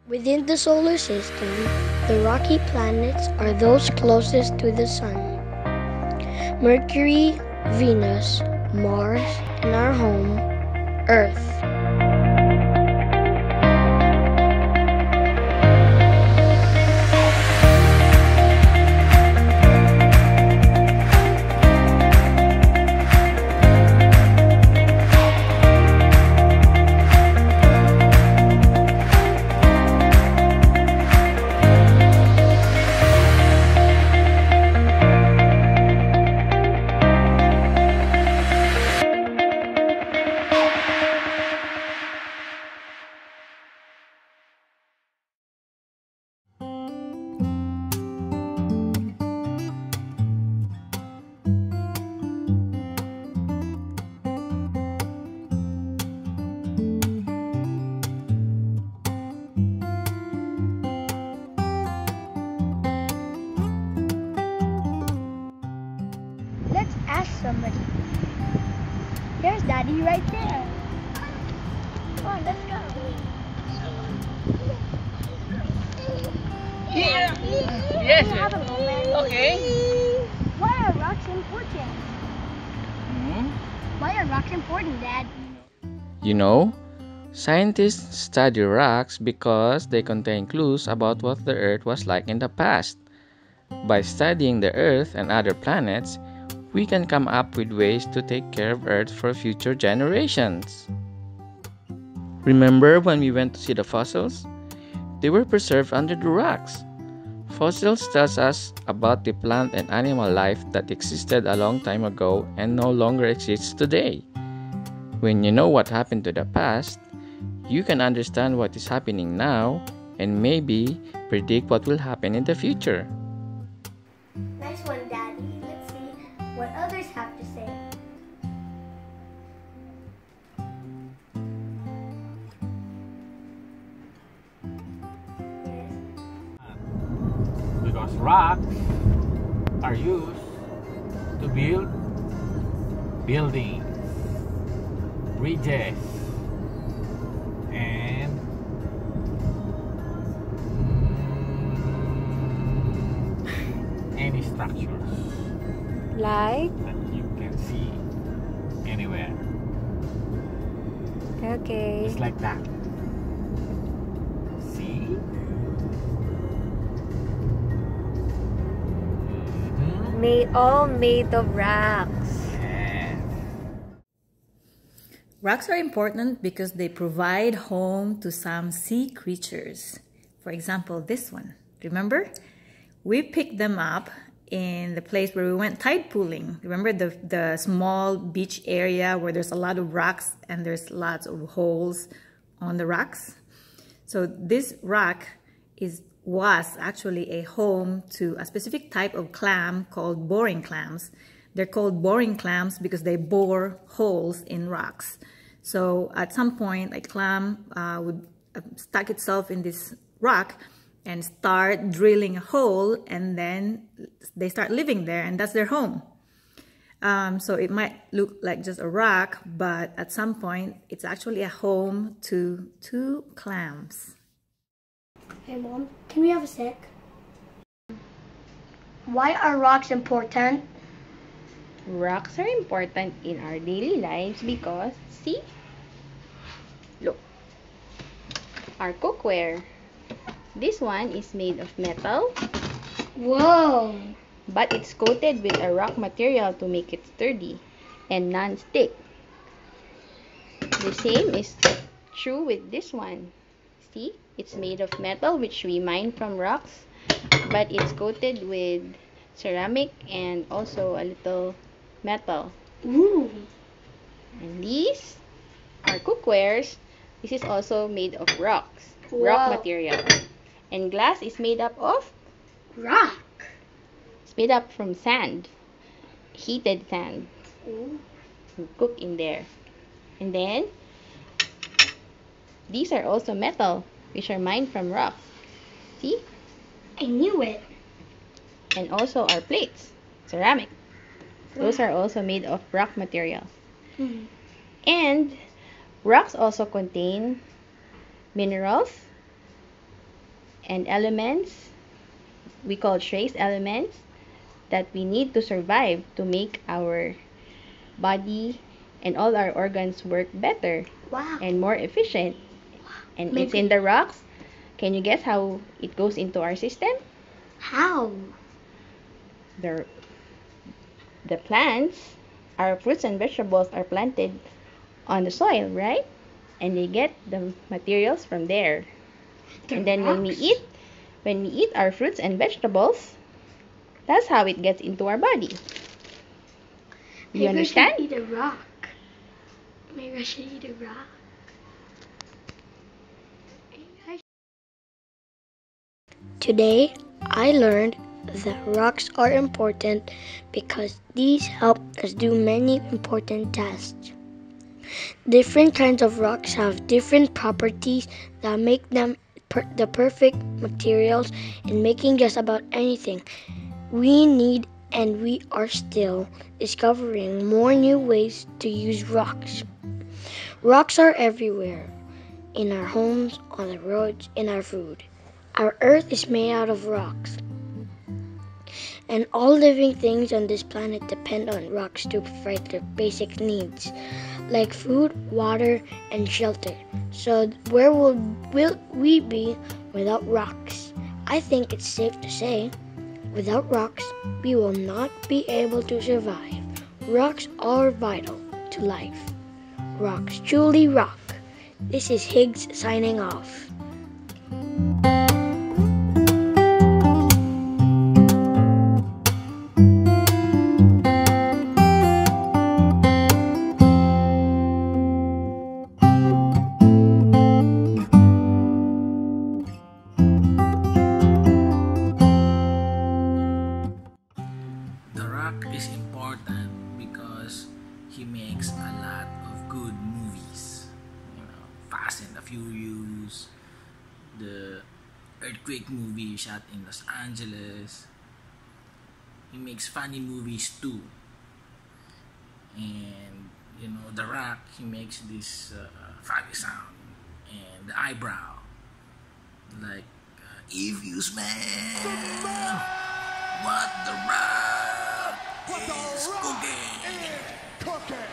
Within the solar system, the rocky planets are those closest to the Sun. Mercury, Venus, Mars, and our home, Earth. Let's ask somebody. There's Daddy right there. Come on, let's go. Yeah. Yes. Have a moment. Okay. Why are rocks important? Why are rocks important, Dad? You know, scientists study rocks because they contain clues about what the Earth was like in the past. By studying the Earth and other planets, we can come up with ways to take care of Earth for future generations. Remember when we went to see the fossils? They were preserved under the rocks. Fossils tells us about the plant and animal life that existed a long time ago and no longer exists today. When you know what happened to the past, you can understand what is happening now and maybe predict what will happen in the future. Nice one, Daddy. Let's see what others have to say. Because rocks are used to build buildings, bridges, and any structures Like? that you can see anywhere. Okay. Just like that. See? All made of rocks. Yes. Rocks are important because they provide home to some sea creatures. For example, this one. Remember? We picked them up in the place where we went tide pooling. Remember the small beach area where there's a lot of rocks and there's lots of holes on the rocks? So this rock was actually a home to a specific type of clam called boring clams. They're called boring clams because they bore holes in rocks. So at some point, a clam would stuck itself in this rock and start drilling a hole, and then they start living there, and that's their home. So it might look like just a rock, but at some point, it's actually a home to two clams. Hey, Mom, can we have a sec? Why are rocks important? Rocks are important in our daily lives because, see? Look. Our cookware. This one is made of metal, Whoa! but it's coated with a rock material to make it sturdy and non-stick. The same is true with this one. See? It's made of metal which we mine from rocks, but it's coated with ceramic and also a little metal. Ooh! And these are cookwares. This is also made of rocks, Wow. rock material. And glass is made up of, Rock! it's made up from sand, heated sand. Ooh. You cook in there. And then, these are also metal, which are mined from rocks. See? I knew it. And also our plates, ceramic. Those are also made of rock materials. Mhm. And rocks also contain minerals, and elements we call trace elements that we need to survive to make our body and all our organs work better Wow. and more efficient. And it's Maybe- in the rocks. Can you guess how it goes into our system? How? The plants, our fruits and vegetables are planted on the soil, right? And they get the materials from there. And then when we eat our fruits and vegetables, that's how it gets into our body. Do you Maybe I should understand? eat a rock. Maybe I should eat a rock. Today, I learned that rocks are important because these help us do many important tasks. Different kinds of rocks have different properties that make them the perfect materials in making just about anything we need, and we are still discovering more new ways to use rocks. Rocks are everywhere, in our homes, on the roads, in our food. Our earth is made out of rocks, and all living things on this planet depend on rocks to provide their basic needs, like food, water, and shelter. So where will we be without rocks? I think it's safe to say, without rocks, we will not be able to survive. Rocks are vital to life. Rocks truly rock. This is Higgs signing off. The Rock is important because he makes a lot of good movies. Fast and the Furious, the earthquake movie shot in Los Angeles. He makes funny movies too. And The Rock, he makes this funny sound and the eyebrow, like if you smell what The Rock is cooking.